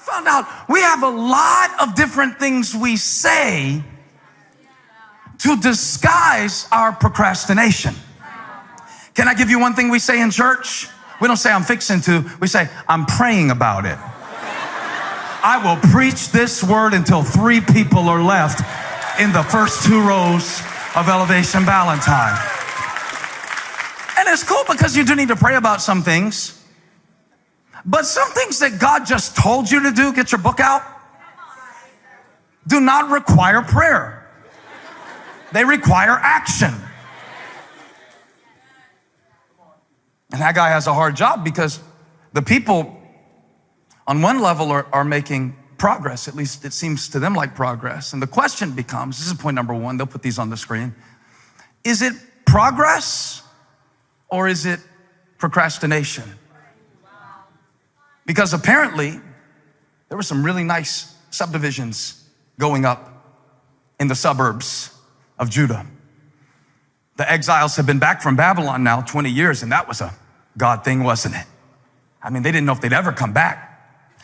found out we have a lot of different things we say to disguise our procrastination. Can I give you one thing we say in church? We don't say I'm fixing to, we say I'm praying about it. I will preach this word until 3 people are left in the first 2 rows of Elevation Valentine. And it's cool because you do need to pray about some things. But some things that God just told you to do, get your book out, do not require prayer. They require action. And that guy has a hard job because the people on one level are making progress. At least it seems to them like progress. And the question becomes, this is point number 1, they'll put these on the screen. Is it progress or is it procrastination? Because apparently there were some really nice subdivisions going up in the suburbs of Judah. The exiles have been back from Babylon now 20 years, and that was a God thing, wasn't it? I mean, they didn't know if they'd ever come back.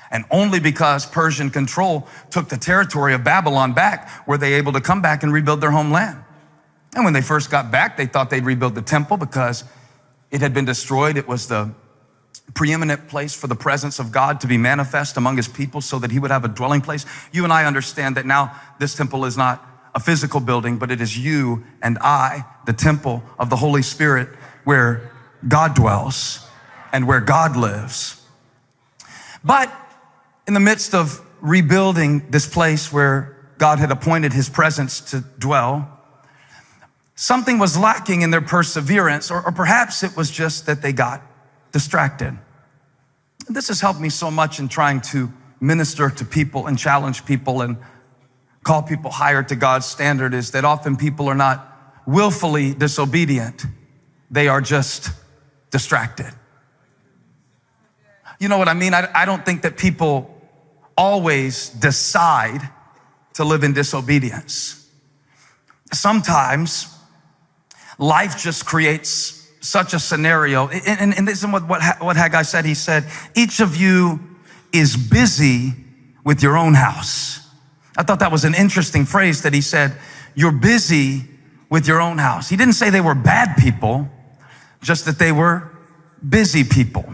And only because Persian control took the territory of Babylon back were they able to come back and rebuild their homeland. And when they first got back, they thought they'd rebuild the temple because it had been destroyed. It was the preeminent place for the presence of God to be manifest among his people so that he would have a dwelling place. You and I understand that now this temple is not a physical building, but it is you and I, the temple of the Holy Spirit, where God dwells and where God lives. But in the midst of rebuilding this place where God had appointed his presence to dwell, something was lacking in their perseverance, or perhaps it was just that they got distracted. This has helped me so much in trying to minister to people and challenge people and call people higher to God's standard, is that often people are not willfully disobedient. They are just distracted. You know what I mean? I don't think that people always decide to live in disobedience. Sometimes life just creates such a scenario. And this is what Haggai said. He said, each of you is busy with your own house. I thought that was an interesting phrase that he said, you're busy with your own house. He didn't say they were bad people, just that they were busy people.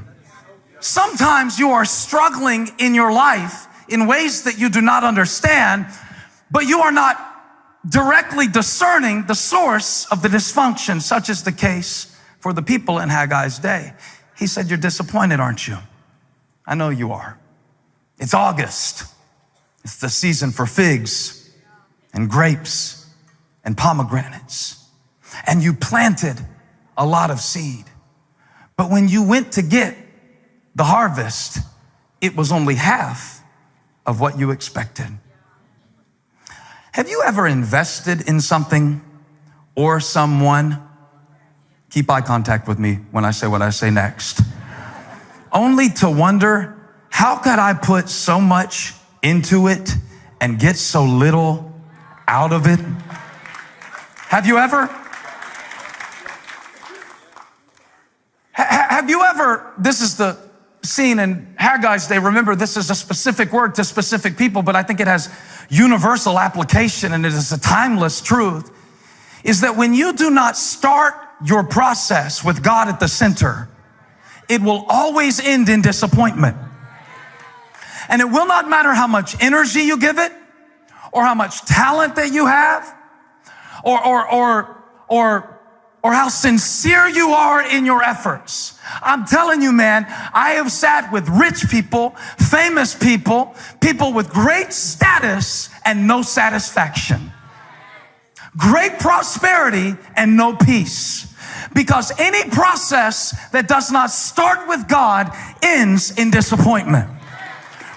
Sometimes you are struggling in your life in ways that you do not understand, but you are not directly discerning the source of the dysfunction, such is the case for the people in Haggai's day. He said, you're disappointed, aren't you? I know you are. It's August. It's the season for figs and grapes and pomegranates. And you planted a lot of seed. But when you went to get the harvest, it was only half of what you expected. Have you ever invested in something or someone? Keep eye contact with me when I say what I say next. Only to wonder, how could I put so much into it and get so little out of it? Have you ever? Have you ever, this is the scene in Haggai's day. Remember, this is a specific word to specific people, but I think it has universal application and it is a timeless truth, is that when you do not start your process with God at the center, it will always end in disappointment. And it will not matter how much energy you give it or how much talent that you have or how sincere you are in your efforts. I'm telling you, man, I have sat with rich people, famous people, people with great status and no satisfaction. Great prosperity and no peace. Because any process that does not start with God ends in disappointment.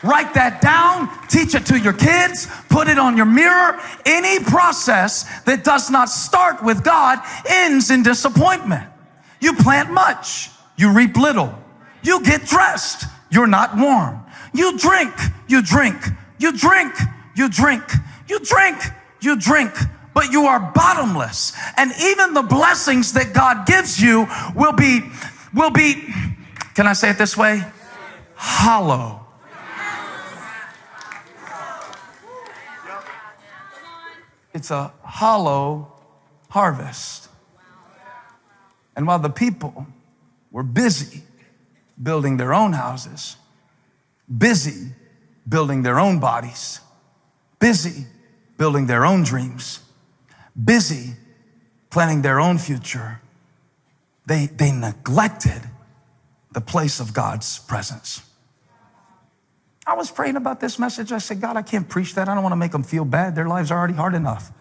Write that down, teach it to your kids, put it on your mirror. Any process that does not start with God ends in disappointment. You plant much, you reap little. You get dressed, you're not warm. You drink, you drink, you drink, you drink, you drink, you drink, but you are bottomless. And even the blessings that God gives you will be, can I say it this way? Hollow. It's a hollow harvest. And while the people were busy building their own houses, busy building their own bodies, busy building their own dreams, busy planning their own future, they neglected the place of God's presence. I was praying about this message. I said, God, I can't preach that. I don't want to make them feel bad. Their lives are already hard enough.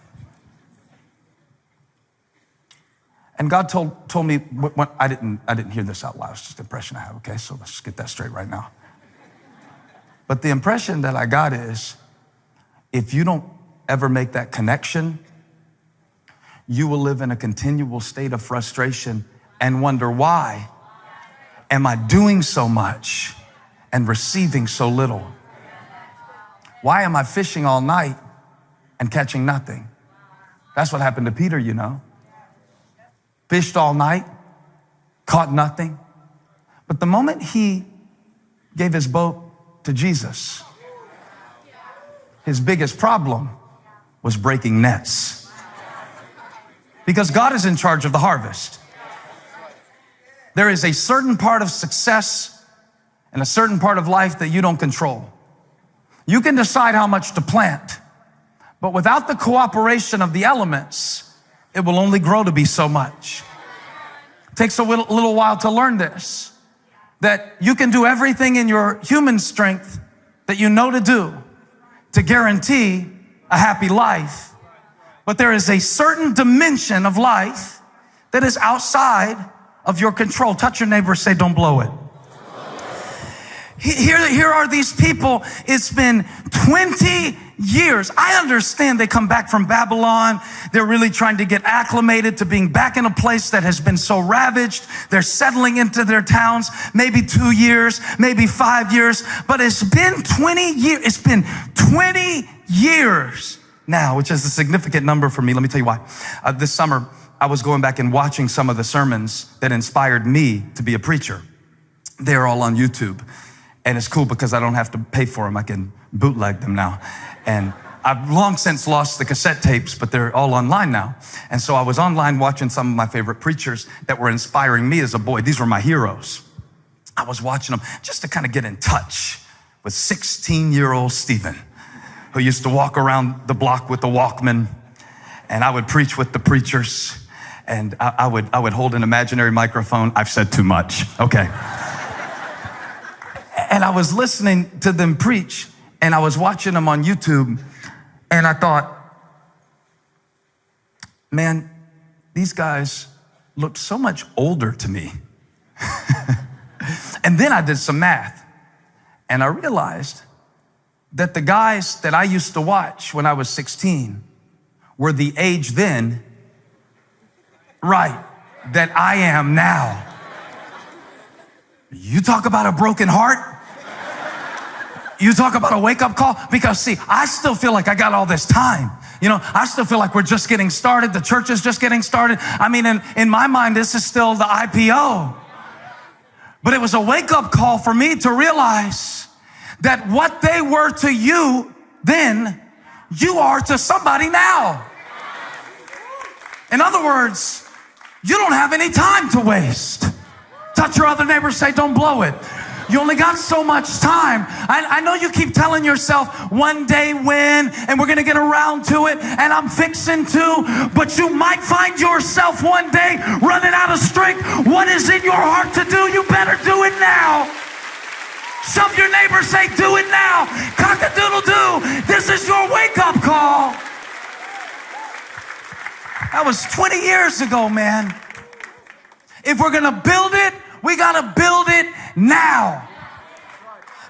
And God told me, when I didn't hear this out loud. It's just an impression I have, okay? So let's just get that straight right now. But the impression that I got is, if you don't ever make that connection, you will live in a continual state of frustration and wonder, why am I doing so much and receiving so little? Why am I fishing all night and catching nothing? That's what happened to Peter, you know. Fished all night, caught nothing. But the moment he gave his boat to Jesus, his biggest problem was breaking nets. Because God is in charge of the harvest. There is a certain part of success and a certain part of life that you don't control. You can decide how much to plant, but without the cooperation of the elements, it will only grow to be so much. It takes a little while to learn this, that you can do everything in your human strength that you know to do to guarantee a happy life. But there is a certain dimension of life that is outside of your control. Touch your neighbor, say, don't blow it. Here are these people. It's been 20 years. I understand they come back from Babylon. They're really trying to get acclimated to being back in a place that has been so ravaged. They're settling into their towns, maybe 2 years, maybe 5 years, but it's been 20 years. It's been 20 years now, which is a significant number for me. Let me tell you why. This summer, I was going back and watching some of the sermons that inspired me to be a preacher. They're all on YouTube. And it's cool because I don't have to pay for them. I can bootleg them now. And I've long since lost the cassette tapes, but they're all online now. And so I was online watching some of my favorite preachers that were inspiring me as a boy. These were my heroes. I was watching them just to kind of get in touch with 16-year-old Stephen, who used to walk around the block with the Walkman. And I would preach with the preachers. And I would hold an imaginary microphone. I've said too much. Okay. And I was listening to them preach, and I was watching them on YouTube, and I thought, man, these guys looked so much older to me. And then I did some math, and I realized that the guys that I used to watch when I was 16 were the age then, right, that I am now. You talk about a broken heart. You talk about a wake-up call. Because see, I still feel like I got all this time. You know, I still feel like we're just getting started. The church is just getting started. I mean, in my mind, this is still the IPO. But it was a wake-up call for me to realize that what they were to you then, you are to somebody now. In other words, you don't have any time to waste. Touch your other neighbor, say, don't blow it. You only got so much time. I know you keep telling yourself, one day when, and we're going to get around to it, and I'm fixing to, but you might find yourself one day running out of strength. What is in your heart to do? You better do it now. Shove your neighbor, say, do it now. Cock-a-doodle-doo. This is your wake-up call. That was 20 years ago, man. If we're going to build it, we got to build it now.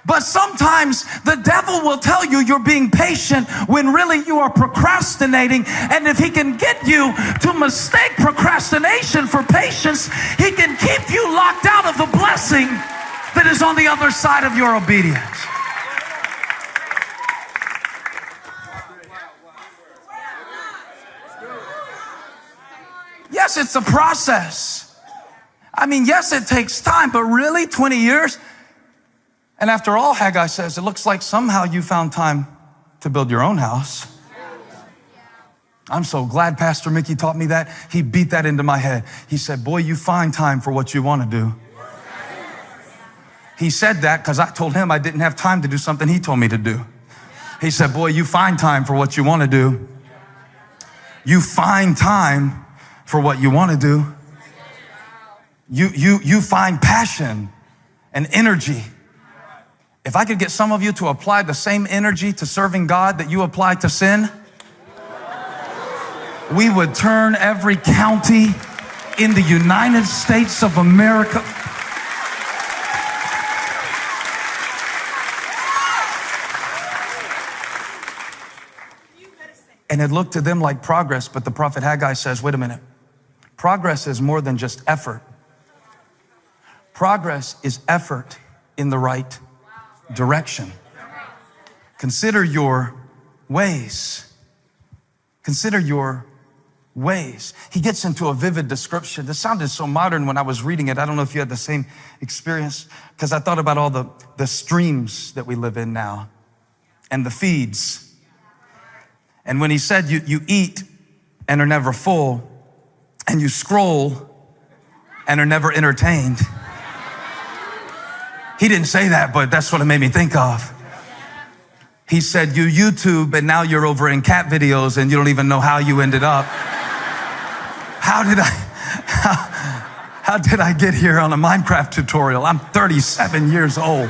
But sometimes the devil will tell you you're being patient when really you are procrastinating. And if he can get you to mistake procrastination for patience, he can keep you locked out of the blessing that is on the other side of your obedience. Yes, it's a process. I mean, yes, it takes time, but really 20 years? And after all, Haggai says, it looks like somehow you found time to build your own house. I'm so glad Pastor Mickey taught me that. He beat that into my head. He said, boy, you find time for what you want to do. He said that because I told him I didn't have time to do something he told me to do. He said, boy, you find time for what you want to do. You find time for what you want to do. You find passion and energy. If I could get some of you to apply the same energy to serving God that you apply to sin, we would turn every county in the United States of America. And it looked to them like progress, but the prophet Haggai says, wait a minute. Progress is more than just effort. Progress is effort in the right direction. Consider your ways. Consider your ways. He gets into a vivid description. This sounded so modern when I was reading it. I don't know if you had the same experience, because I thought about all the streams that we live in now and the feeds. And when he said you eat and are never full, and you scroll and are never entertained. He didn't say that, but that's what it made me think of. He said you YouTube and now you're over in cat videos and you don't even know how you ended up. How did I get here on a Minecraft tutorial? I'm 37 years old.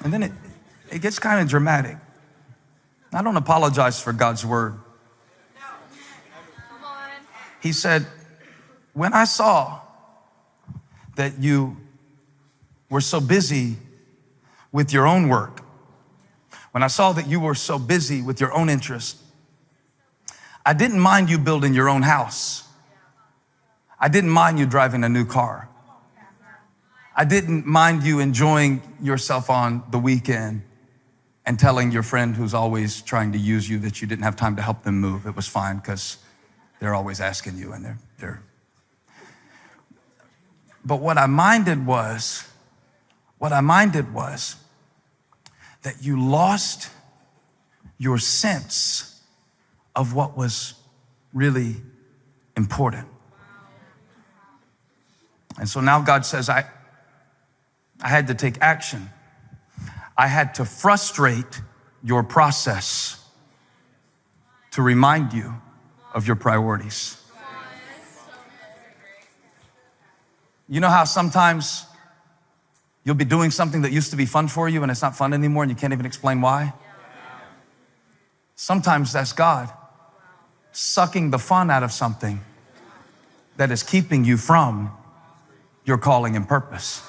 And then it gets kind of dramatic. I don't apologize for God's word. He said, when I saw that you were so busy with your own work, when I saw that you were so busy with your own interest, I didn't mind you building your own house. I didn't mind you driving a new car. I didn't mind you enjoying yourself on the weekend and telling your friend who's always trying to use you that you didn't have time to help them move. It was fine because they're always asking you and they're. But what I minded was that you lost your sense of what was really important. And so now God says, I had to take action. I had to frustrate your process to remind you of your priorities. You know how sometimes you'll be doing something that used to be fun for you and it's not fun anymore and you can't even explain why? Sometimes that's God sucking the fun out of something that is keeping you from your calling and purpose.